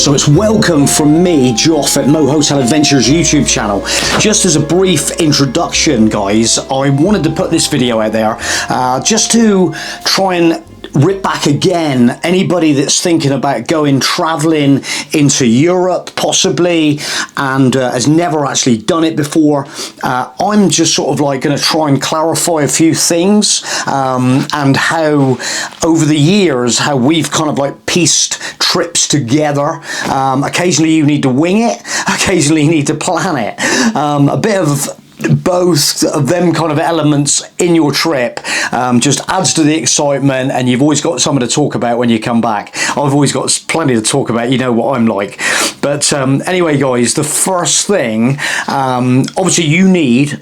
So it's welcome from me, Joff, at Motorhome Adventures YouTube channel. Just as a brief introduction, guys, I wanted to put this video out there just to try and rip back again anybody that's thinking about going traveling into Europe possibly and has never actually done it before. I'm just sort of like going to try and clarify a few things and how over the years how we've kind of like pieced trips together. Occasionally you need to wing it, occasionally you need to plan it. A bit of both of them kind of elements in your trip just adds to the excitement, and you've always got something to talk about when you come back. I've always got plenty to talk about, you know what I'm like. But anyway, guys, the first thing, obviously you need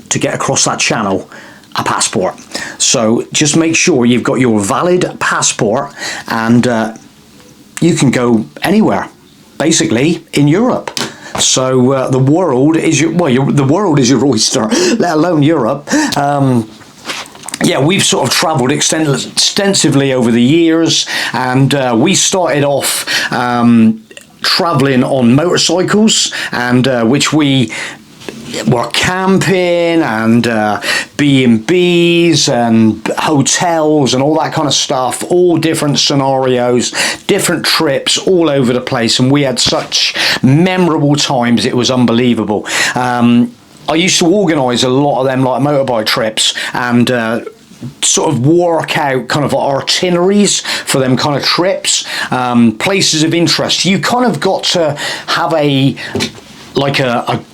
to get across that channel a passport. So just make sure you've got your valid passport, and you can go anywhere basically in Europe. So the world is your, well, the world is your oyster, let alone Europe. Yeah, we've sort of travelled extensively over the years, and we started off travelling on motorcycles, and which we were camping and B&Bs and hotels and all that kind of stuff, all different scenarios, different trips all over the place, and we had such memorable times, it was unbelievable. I used to organise a lot of them like motorbike trips and sort of work out kind of itineraries for them kind of trips, places of interest. You kind of got to have a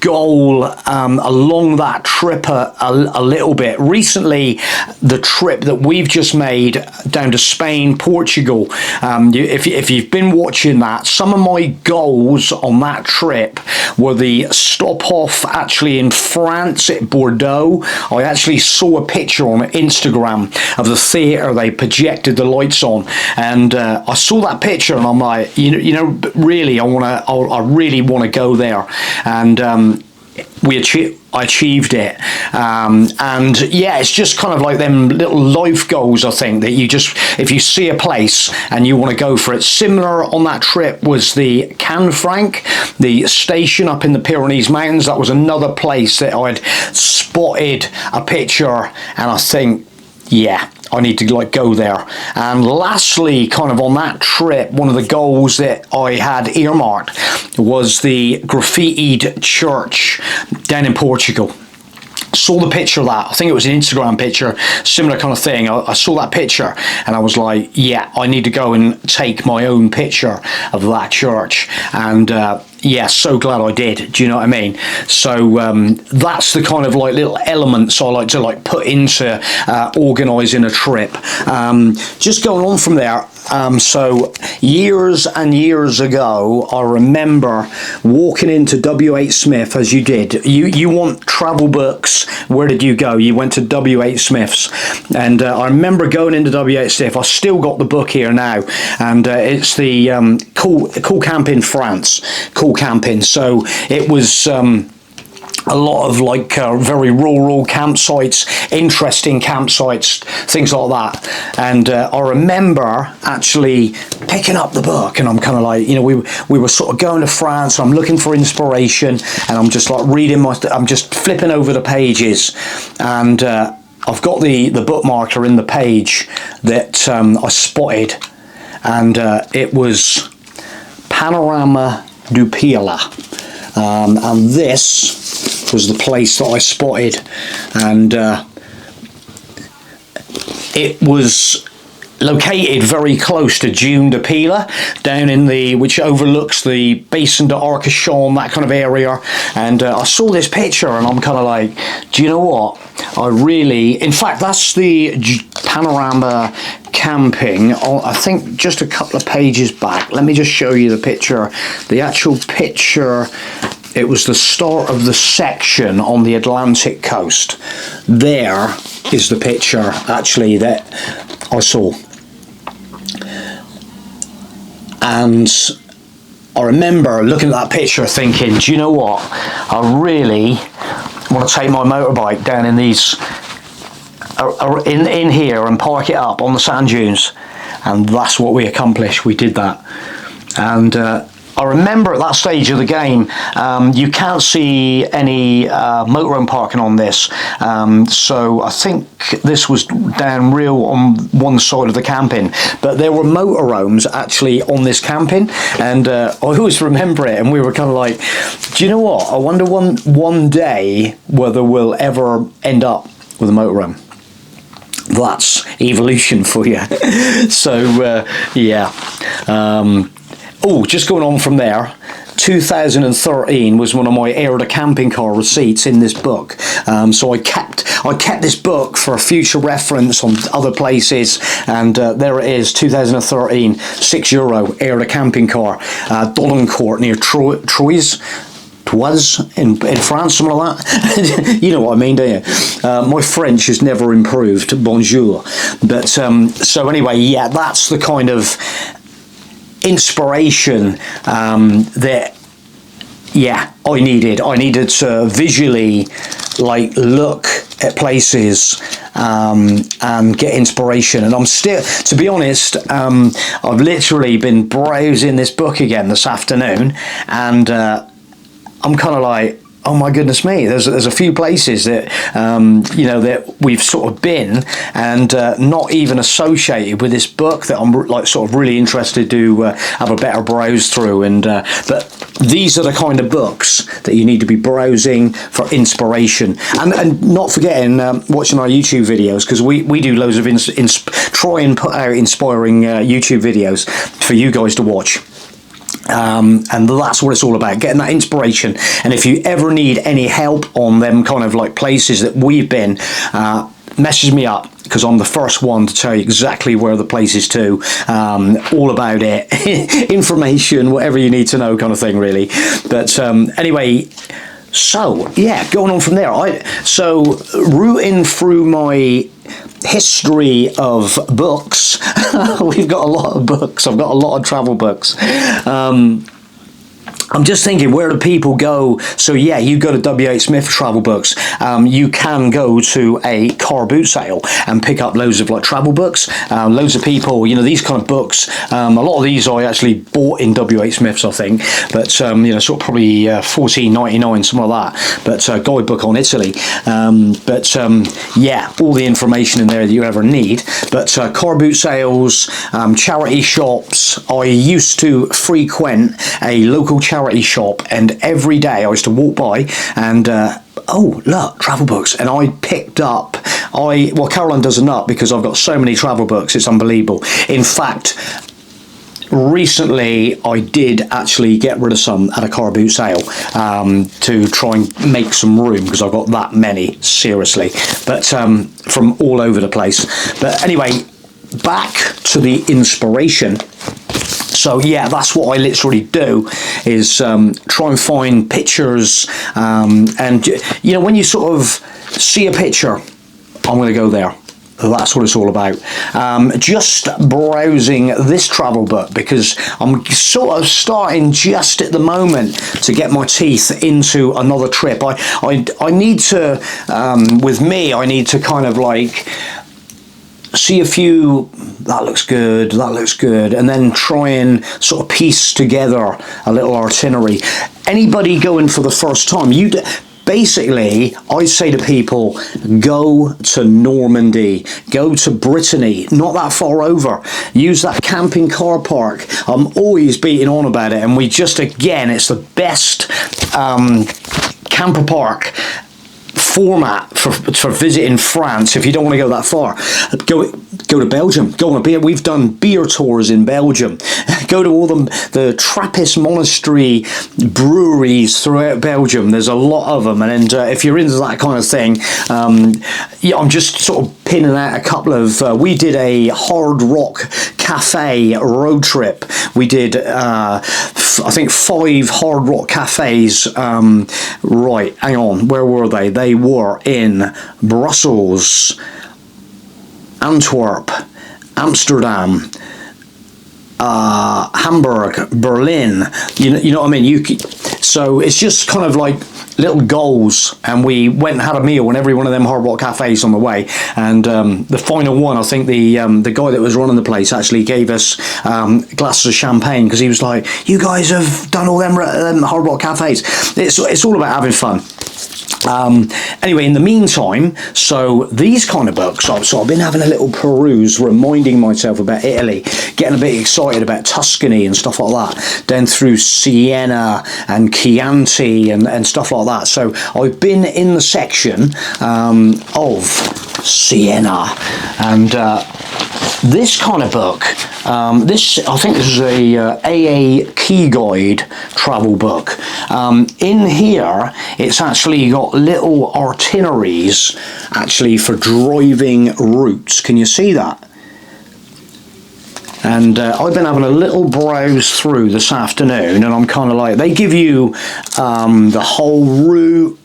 goal along that trip a little bit. Recently, the trip that we've just made down to Spain, Portugal, if you've been watching that, some of my goals on that trip were the stop off actually in France at Bordeaux. I actually saw a picture on Instagram of the theatre they projected the lights on, and I saw that picture and I'm like, you know, really, I really want to go there. And I achieved it, and yeah, it's just kind of like them little life goals, I think, that you just, if you see a place and you want to go for it. Similar on that trip was the Canfranc, the station up in the Pyrenees Mountains. That was another place that I'd spotted a picture and I think, yeah, I need to like go there. And lastly, kind of on that trip, one of the goals that I had earmarked was the graffitied church down in Portugal. Saw the picture of that. I think it was an Instagram picture, similar kind of thing. I saw that picture and I was like, yeah, I need to go and take my own picture of that church. And yeah, so glad I did. Do you know what I mean? So that's the kind of like little elements I like to like put into organising a trip. Just going on from there. So years and years ago, I remember walking into W.H. Smith, as you did. You want travel books, where did you go? You went to W.H. Smith's, and I remember going into W.H. Smith. I still got the book here now, and it's the Cool Camping France, Cool Camping. So it was a lot of like very rural campsites, interesting campsites, things like that. And I remember actually picking up the book, and I'm kind of like, you know, we were sort of going to France, and I'm looking for inspiration, and I'm just like reading I'm just flipping over the pages, and I've got the bookmarker in the page that I spotted, and it was Panoramic du Pila. And this was the place that I spotted, and it was located very close to Dune de Pila, down in the, which overlooks the Basin de Arcachon, that kind of area. And I saw this picture and I'm kind of like, do you know what, I really, in fact that's the Panorama Camping, I think just a couple of pages back. Let me just show you the picture, the actual picture. It was the start of the section on the Atlantic coast. There is the picture actually that I saw. And I remember looking at that picture thinking, do you know what, I really want to take my motorbike down in these, in here and park it up on the sand dunes. And that's what we accomplished. We did that. And I remember at that stage of the game, you can't see any motorhome parking on this. So I think this was down real on one side of the camping, but there were motorhomes actually on this camping, and I always remember it. And we were kind of like, do you know what? I wonder one day whether we'll ever end up with a motorhome. That's evolution for you. So yeah. Oh, just going on from there, 2013 was one of my Air to Camping Car receipts in this book. So I kept this book for future reference on other places, and there it is, 2013, €6 Air to Camping Car, Dolencourt near Troyes. In France, something like that. You know what I mean, don't you? My French has never improved, bonjour. But so anyway, yeah, that's the kind of inspiration that, yeah, I needed to visually like look at places and get inspiration. And I'm still, to be honest, I've literally been browsing this book again this afternoon, and I'm kind of like, oh my goodness me, there's a few places that you know, that we've sort of been and not even associated with this book that I'm like sort of really interested to have a better browse through. And but these are the kind of books that you need to be browsing for inspiration, and not forgetting watching our YouTube videos, because we do loads of try and put out inspiring YouTube videos for you guys to watch. And that's what it's all about, getting that inspiration. And if you ever need any help on them kind of like places that we've been, message me up, because I'm the first one to tell you exactly where the place is to, all about it, information, whatever you need to know kind of thing, really. But anyway, so yeah, going on from there, so rooting through my history of books, we've got a lot of books. I've got a lot of travel books. I'm just thinking, where do people go? So yeah, you go to W.H. Smith Travel Books. You can go to a car boot sale and pick up loads of like travel books. Loads of people, you know, these kind of books. A lot of these I actually bought in W.H. Smith's, I think. But you know, sort of probably $14.99, something like that. But guidebook on Italy. Yeah, all the information in there that you ever need. But car boot sales, charity shops. I used to frequent a local charity shop, and every day I used to walk by and oh look, travel books, and I picked up, well, Caroline does a nut because I've got so many travel books, it's unbelievable. In fact, recently I did actually get rid of some at a car boot sale to try and make some room, because I've got that many, seriously, but from all over the place. But anyway, back to the inspiration. So yeah, that's what I literally do, is try and find pictures, and you know, when you sort of see a picture, I'm going to go there. That's what it's all about. Just browsing this travel book, because I'm sort of starting just at the moment to get my teeth into another trip. I need to, with me, I need to kind of like see a few, that looks good, and then try and sort of piece together a little itinerary. Anybody going for the first time, basically, I say to people, go to Normandy, go to Brittany, not that far over. Use that camping car park. I'm always beating on about it, and we just, again, it's the best camper park format for visiting France. If you don't want to go that far, go to Belgium. Go on a beer. We've done beer tours in Belgium. Go to all the Trappist monastery breweries throughout Belgium. There's a lot of them, and if you're into that kind of thing, yeah, I'm just sort of pinning out a couple of. We did a hard rock cafe road trip. We did I think 5 hard rock cafes. Right, hang on, where were they? They were in Brussels, Antwerp, Amsterdam, Hamburg, Berlin, you know what I mean? So it's just kind of like little goals, and we went and had a meal in every one of them hard rock cafes on the way, and the final one, I think the guy that was running the place actually gave us glasses of champagne, because he was like, you guys have done all them hard rock cafes. It's all about having fun. Anyway, in the meantime, so these kind of books, so I've been having a little peruse, reminding myself about Italy, getting a bit excited about Tuscany and stuff like that, then through Siena and Chianti and stuff like that. So I've been in the section of Siena, and this kind of book, I think this is a AA Key Guide travel book. In here, it's actually got little itineraries actually for driving routes. Can you see that? And I've been having a little browse through this afternoon, and I'm kind of like, they give you the whole route,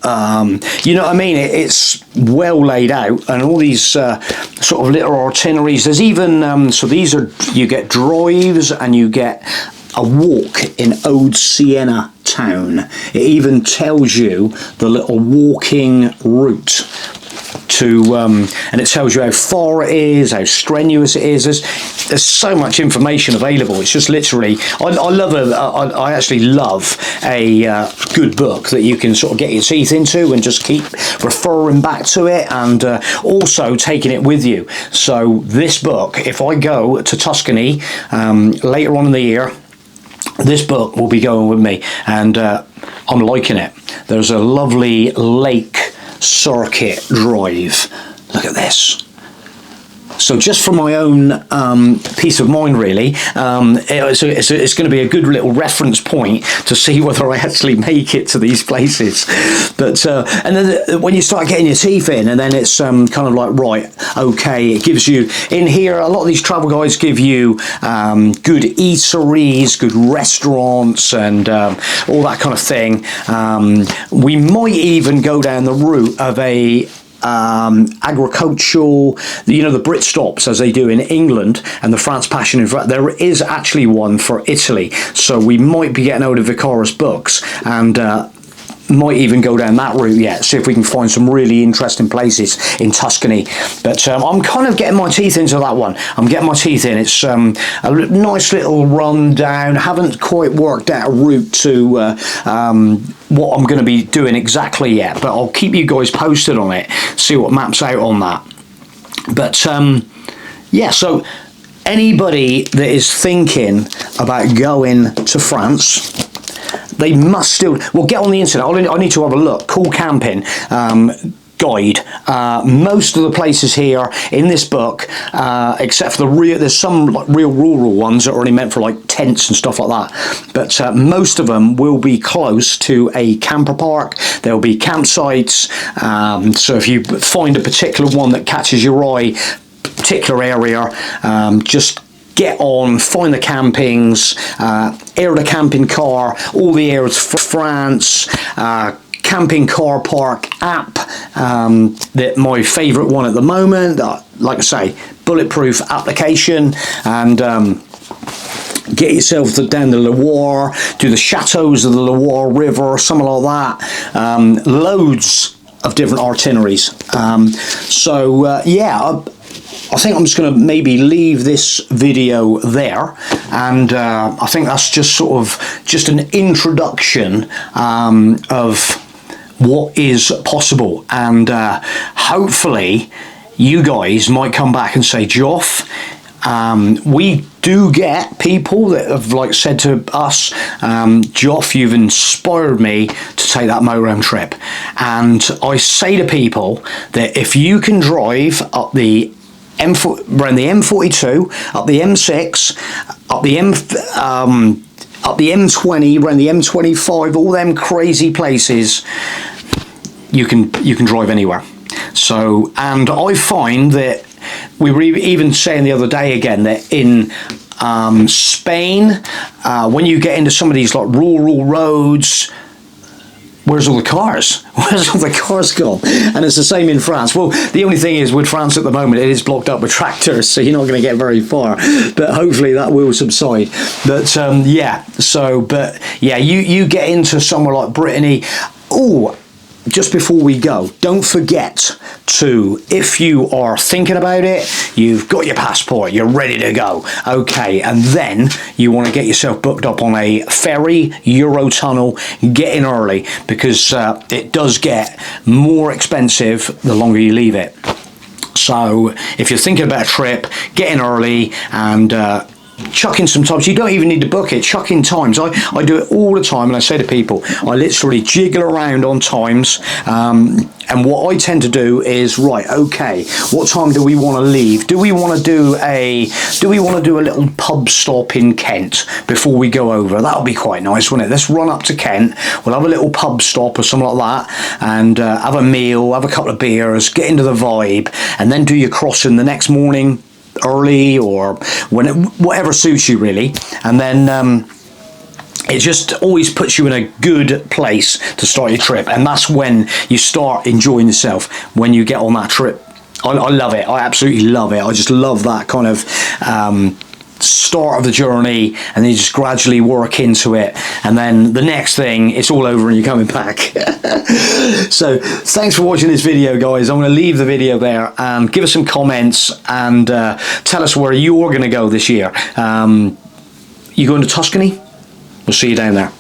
you know what I mean? It's well laid out, and all these sort of little itineraries. There's even, so these are, you get drives and you get a walk in Old Siena town. It even tells you the little walking route to, and it tells you how far it is, how strenuous it is. There's so much information available. It's just literally, I actually love a good book that you can sort of get your teeth into and just keep referring back to it, and also taking it with you. So this book, if I go to Tuscany later on in the year, this book will be going with me, and I'm liking it. There's a lovely lake circuit drive. Look at this. So just for my own peace of mind, really, it's going to be a good little reference point to see whether I actually make it to these places. But and then when you start getting your teeth in, and then it's kind of like, right, okay, it gives you, in here, a lot of these travel guides give you good eateries, good restaurants, and all that kind of thing. We might even go down the route of a agricultural, you know, the Britstops as they do in England, and the France Passion. In fact, there is actually one for Italy, so we might be getting out of Vicaris books, and might even go down that route yet, see if we can find some really interesting places in Tuscany. But I'm kind of getting my teeth into that one. I'm getting my teeth in. It's a nice little rundown. Haven't quite worked out a route to what I'm going to be doing exactly yet, but I'll keep you guys posted on it, see what maps out on that. But yeah, so anybody that is thinking about going to France, they must still, well, get on the internet. I need to have a look. Cool Camping guide. Most of the places here in this book, except for there's some like real rural ones that are only meant for like tents and stuff like that, but most of them will be close to a camper park. There'll be campsites, so if you find a particular one that catches your eye, particular area, just get on, find the campings, air the camping car, all the airs for France, camping car park app, that my favourite one at the moment, like I say, bulletproof application, and get yourself down the Loire, do the chateaus of the Loire River, something like that. Loads of different itineraries. Yeah, I think I'm just going to maybe leave this video there, and I think that's just sort of just an introduction of what is possible, and hopefully you guys might come back and say, Joff, we do get people that have like said to us, Joff, you've inspired me to take that motorhome trip. And I say to people that if you can drive up the around the M42, up the M6, up the M20, around the M25, all them crazy places, you can drive anywhere. So, and I find that we were even saying the other day again that in Spain, when you get into some of these like rural roads, where's all the cars? Where's all the cars gone? And it's the same in France. Well, the only thing is with France at the moment, it is blocked up with tractors, so you're not going to get very far. But hopefully that will subside. But yeah, so, but yeah, you get into somewhere like Brittany. Oh, just before we go, don't forget to, if you are thinking about it, you've got your passport, you're ready to go, okay, and then you want to get yourself booked up on a ferry, Eurotunnel, get in early, because it does get more expensive the longer you leave it. So if you're thinking about a trip, get in early and chuck in some times. You don't even need to book it, chuck in times. I do it all the time, and I say to people, I literally jiggle around on times, and what I tend to do is, right, okay, what time do we want to leave? Do we want to do a little pub stop in Kent before we go over? That'll be quite nice, wouldn't it? Let's run up to Kent, we'll have a little pub stop or something like that, and have a meal, have a couple of beers, get into the vibe, and then do your crossing the next morning early, or whatever suits you really, and then it just always puts you in a good place to start your trip, and that's when you start enjoying yourself, when you get on that trip. I love it, I absolutely love it. I just love that kind of start of the journey, and then you just gradually work into it, and then the next thing, it's all over and you're coming back. So thanks for watching this video, guys. I'm going to leave the video there, and give us some comments and tell us where you're going to go this year. You going to Tuscany? We'll see you down there.